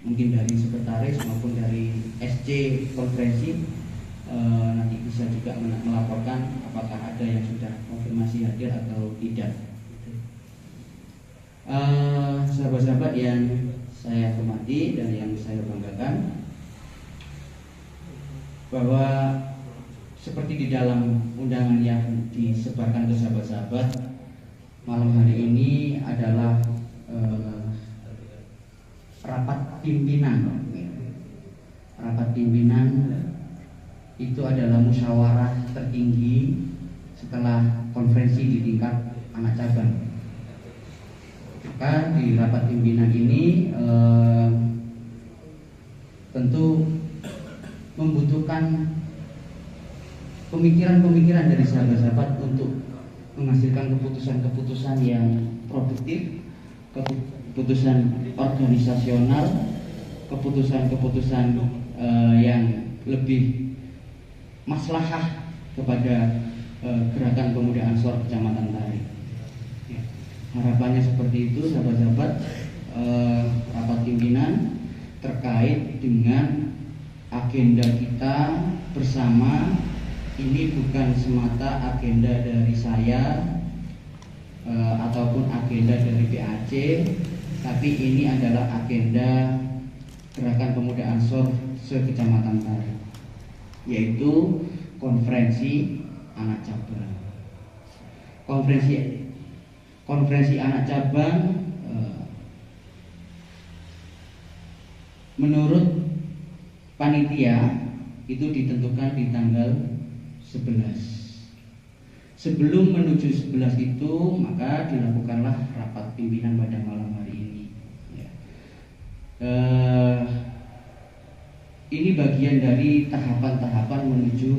mungkin dari sekretaris maupun dari SC konferensi nanti bisa juga melaporkan apakah ada yang sudah konfirmasi hadir atau tidak. Sahabat-sahabat yang saya hormati dan yang saya banggakan, bahwa seperti di dalam undangan yang disebarkan ke sahabat-sahabat, malam hari ini adalah rapat pimpinan. Rapat pimpinan itu adalah musyawarah tertinggi setelah konferensi di tingkat anak cabang. Maka di rapat pimpinan ini tentu membutuhkan pemikiran-pemikiran dari sahabat-sahabat untuk menghasilkan keputusan-keputusan yang produktif, keputusan organisasional, keputusan-keputusan yang lebih maslahah kepada gerakan pemuda Ansor Kecamatan Tari. Harapannya seperti itu, sahabat-sahabat. Rapat pimpinan terkait dengan agenda kita bersama ini bukan semata agenda dari saya ataupun agenda dari PAC, tapi ini adalah agenda gerakan pemuda Ansor se-Kecamatan Tari, yaitu konferensi anak cabang. Konferensi anak cabang menurut panitia itu ditentukan di tanggal 11. Sebelum menuju 11 itu, maka dilakukanlah rapat pimpinan pada malam hari ini. Ini bagian dari tahapan-tahapan menuju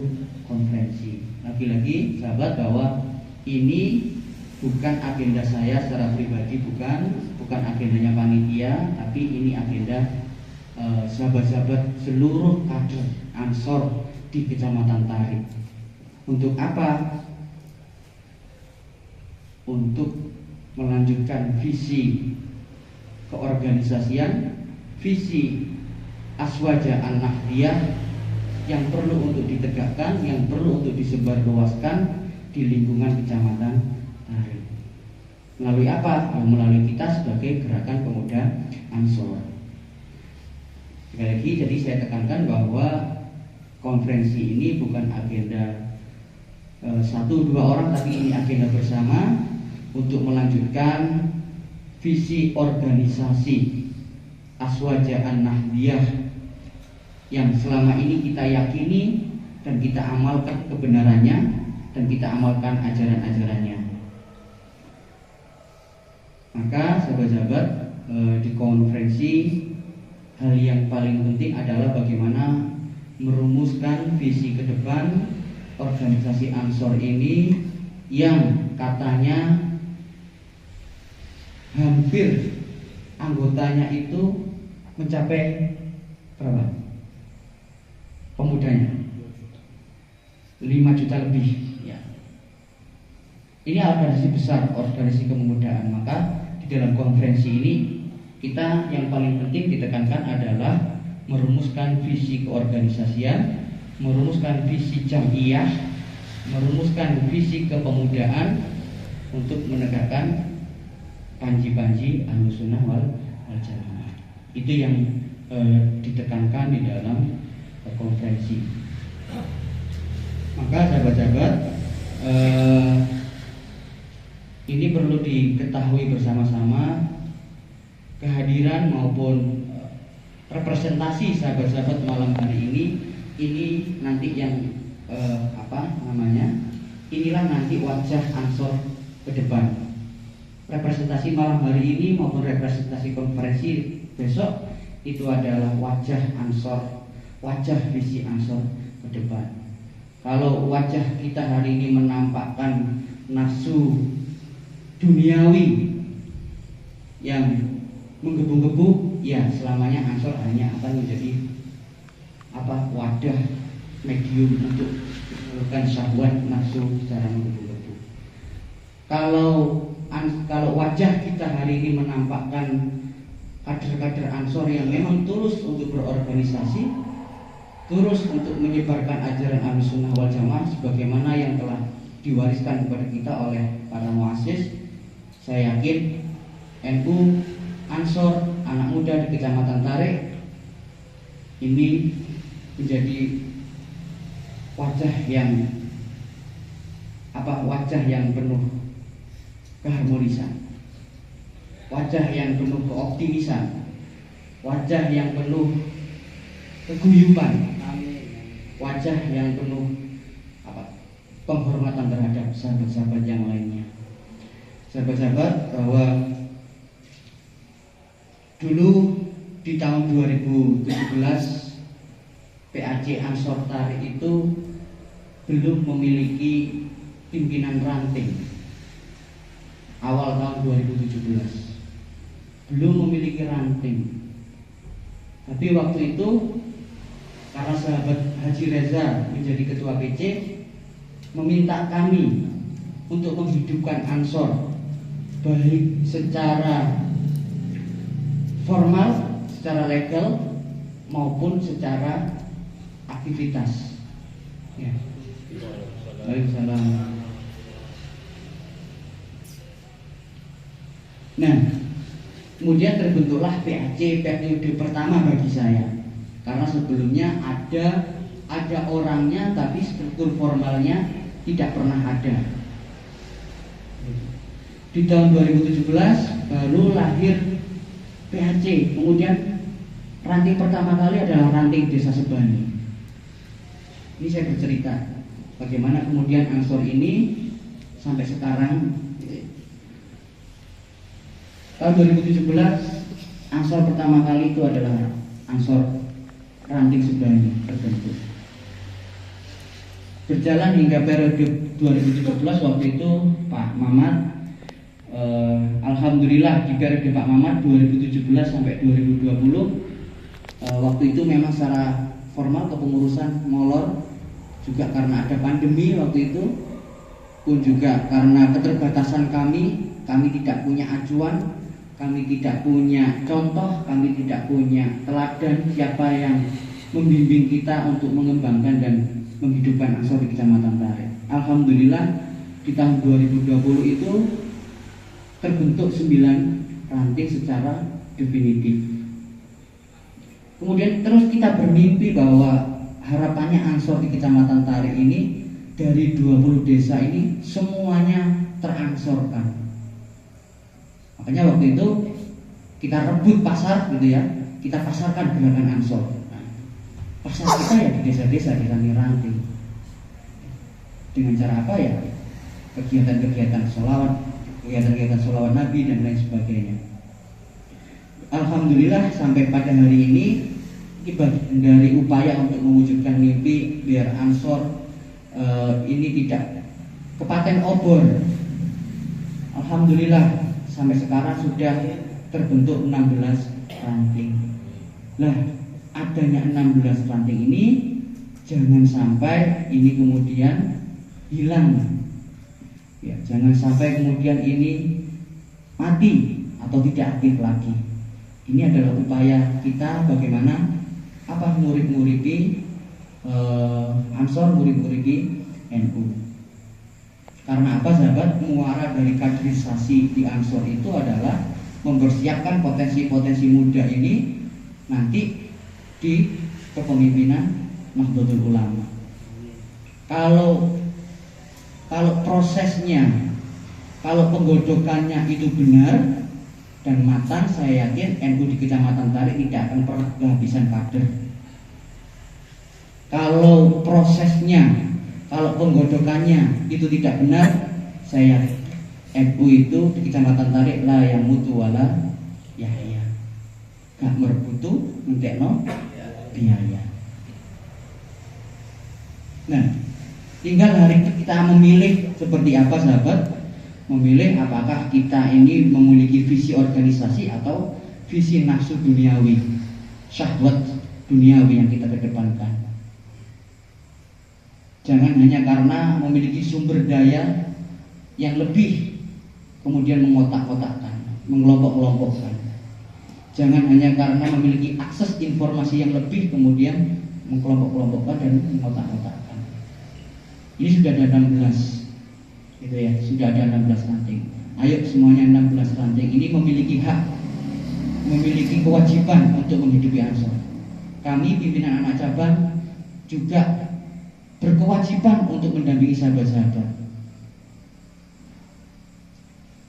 konferensi. Lagi-lagi sahabat, bahwa ini bukan agenda saya secara pribadi, bukan agendanya panitia, tapi ini agenda sahabat-sahabat seluruh kader Ansor di Kecamatan Tari. Untuk apa? Untuk melanjutkan visi keorganisasian, visi Aswaja An-Nahdiyah yang perlu untuk ditegakkan, yang perlu untuk disebarluaskan di lingkungan Kecamatan Tari. Melalui apa? Melalui kita sebagai gerakan pemuda Ansor. Sekali lagi, jadi saya tekankan bahwa konferensi ini bukan agenda 1-2 orang, tapi ini agenda bersama untuk melanjutkan visi organisasi Aswaja An-Nahdiyah yang selama ini kita yakini dan kita amalkan kebenarannya dan kita amalkan ajaran-ajarannya. Maka sahabat-sahabat, di konferensi hal yang paling penting adalah bagaimana merumuskan visi ke depan organisasi Ansor ini yang katanya hampir anggotanya itu mencapai berapa? Pemudanya 5 juta lebih ya. Ini organisasi besar, organisasi kepemudaan. Maka di dalam konferensi ini kita yang paling penting ditekankan adalah merumuskan visi keorganisasian, merumuskan visi jamiyah, merumuskan visi kepemudaan untuk menegakkan panji-panji Ahlussunnah wal Jamaah. Itu yang ditekankan di dalam konferensi. Maka sahabat-sahabat, ini perlu diketahui bersama-sama, kehadiran maupun representasi sahabat-sahabat malam hari ini nanti yang inilah nanti wajah Ansor ke depan. Representasi malam hari ini maupun representasi konferensi besok itu adalah wajah Ansor, wajah visi Ansor ke depan. Kalau wajah kita hari ini menampakkan nafsu duniawi yang menggebu-gebu, ya selamanya Ansor hanya akan menjadi wadah medium untuk melakukan syahwat nafsu secara menggebu-gebu. Kalau wajah kita hari ini menampakkan kader-kader Ansor yang memang tulus untuk berorganisasi, tulus untuk menyebarkan ajaran Ahlussunnah wal Jamaah sebagaimana yang telah diwariskan kepada kita oleh para muassis. Saya yakin NU, Ansor, anak muda di Kecamatan Tarik ini menjadi wajah yang penuh keharmonisan, wajah yang penuh keoptimisan, wajah yang penuh keguyuban, wajah yang penuh penghormatan terhadap sahabat-sahabat yang lainnya. Sahabat-sahabat, bahwa dulu di tahun 2017 PAC Ansor Tarik itu belum memiliki pimpinan ranting. Awal tahun 2017 belum memiliki ranting. Tapi waktu itu karena sahabat Haji Reza menjadi ketua PC, meminta kami untuk menghidupkan Ansor baik secara formal, secara legal maupun secara aktivitas. Ya. Waalaikumsalam. Nah, kemudian terbentuklah PAC periode pertama bagi saya, karena sebelumnya ada orangnya tapi struktur formalnya tidak pernah ada. Di tahun 2017 baru lahir PAC, kemudian ranting pertama kali adalah ranting Desa Sebani. Ini saya bercerita bagaimana kemudian Ansor ini sampai sekarang. Tahun 2017 Ansor pertama kali itu adalah Ansor ranting Sebani terbentuk. Berjalan hingga periode 2017, waktu itu Pak Mamat, alhamdulillah di periode Pak Mamat 2017 sampai 2020, waktu itu memang secara formal kepengurusan molor, juga karena ada pandemi waktu itu, pun juga karena keterbatasan kami tidak punya acuan, kami tidak punya contoh, kami tidak punya teladan siapa yang membimbing kita untuk mengembangkan dan menghidupkan Ansor di Kecamatan Tarik. Alhamdulillah di tahun 2020 itu terbentuk 9 ranting secara definitif. Kemudian terus kita bermimpi bahwa harapannya Ansor di Kecamatan Tarik ini dari 20 desa ini semuanya teransorkan. Makanya waktu itu kita rebut pasar gitu ya, kita pasarkan gerakan Ansor. Nah, pasar kita ya di desa-desa, di ranting. Dengan cara apa ya? Kegiatan-kegiatan sholawat, kegiatan-kegiatan sholawat Nabi dan lain sebagainya. Alhamdulillah sampai pada hari ini bagian dari upaya untuk mewujudkan mimpi biar Ansor ini tidak kepaten obor. Alhamdulillah sampai sekarang sudah terbentuk 16 ranting. Nah, adanya 16 ranting ini jangan sampai ini kemudian hilang. Ya, jangan sampai kemudian ini mati atau tidak aktif lagi. Ini adalah upaya kita bagaimana murid-muridi Ansor, murid-muridi NU. Karena apa sahabat? Muara dari kaderisasi di Ansor itu adalah mempersiapkan potensi-potensi muda ini nanti di kepemimpinan Nahdlatul Ulama. Kalau prosesnya, kalau penggodokannya itu benar dan matang, saya yakin NU di Kecamatan Tarik tidak akan pernah kehabisan kader. Kalau prosesnya, kalau penggodokannya itu tidak benar, saya yakin NU itu di Kecamatan Tarik lah yang mutu wala yahya, gak merbutu entekno biaya. Nah, tinggal hari ini kita memilih seperti apa sahabat, memilih apakah kita ini memiliki visi organisasi atau visi nafsu duniawi, syahwat duniawi yang kita kedepankan. Jangan hanya karena memiliki sumber daya yang lebih kemudian mengotak-kotakkan, mengelompok-kelompokkan. Jangan hanya karena memiliki akses informasi yang lebih kemudian mengkelompok-kelompokkan dan mengotak-otakkan. Ini sudah ada 16, gitu ya, sudah ada 16 ranting. Ayo semuanya 16 ranting ini memiliki hak, memiliki kewajiban untuk menghidupi Ansor. Kami pimpinan anak cabang juga berkewajiban untuk mendampingi sahabat-sahabat.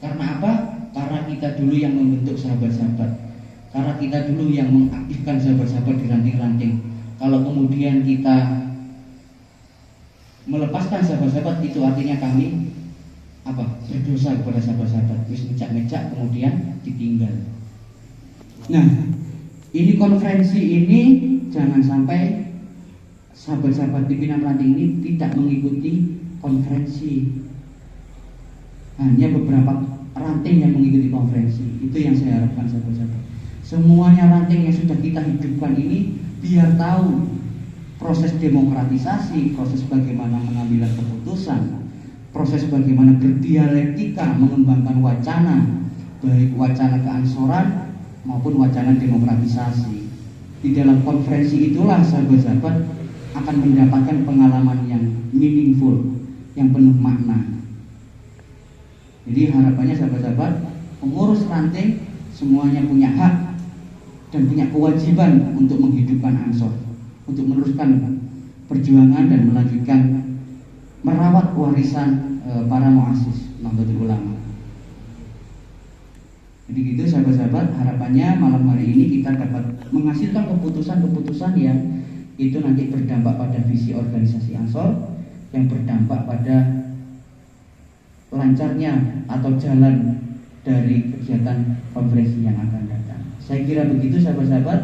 Karena apa? Karena kita dulu yang membentuk sahabat-sahabat. Karena kita dulu yang mengaktifkan sahabat-sahabat di ranting-ranting. Kalau kemudian kita melepaskan sahabat-sahabat, itu artinya kami apa? Berdosa kepada sahabat-sahabat. Wis mecak-mecak kemudian ditinggal. Nah, ini konferensi ini jangan sampai sahabat-sahabat pimpinan ranting ini tidak mengikuti konferensi. Hanya beberapa ranting yang mengikuti konferensi. Itu yang saya harapkan sahabat-sahabat. Semuanya ranting yang sudah kita hidupkan ini biar tahu proses demokratisasi, proses bagaimana mengambil keputusan, proses bagaimana berdialektika mengembangkan wacana, baik wacana keansoran maupun wacana demokratisasi. Di dalam konferensi itulah sahabat-sahabat akan mendapatkan pengalaman yang meaningful, yang penuh makna. Jadi harapannya sahabat-sahabat pengurus ranting semuanya punya hak dan punya kewajiban untuk menghidupkan Ansor, untuk meneruskan perjuangan dan melanjutkan merawat warisan para muassis Nahdlatul Ulama. Jadi gitu sahabat-sahabat, harapannya malam hari ini kita dapat menghasilkan keputusan-keputusan yang itu nanti berdampak pada visi organisasi Ansor, yang berdampak pada lancarnya atau jalan dari kegiatan konferensi yang akan datang. Saya kira begitu sahabat-sahabat.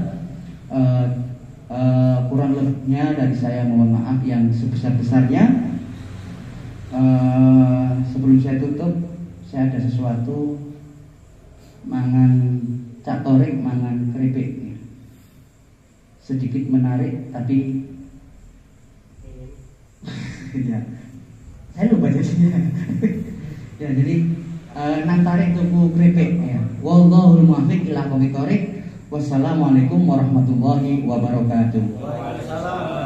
Kurang lebihnya dari saya mohon maaf yang sebesar-besarnya. Sebelum saya tutup, saya ada sesuatu, mangan cak torik, mangan keripik, sedikit menarik tapi ya, saya lupa jadinya. Ya, jadi nang tarik tuku keripik ya. Wallahul muwaffiq ila aqwamit thoriq. Wassalamualaikum warahmatullahi wabarakatuh. Waalaikumsalam.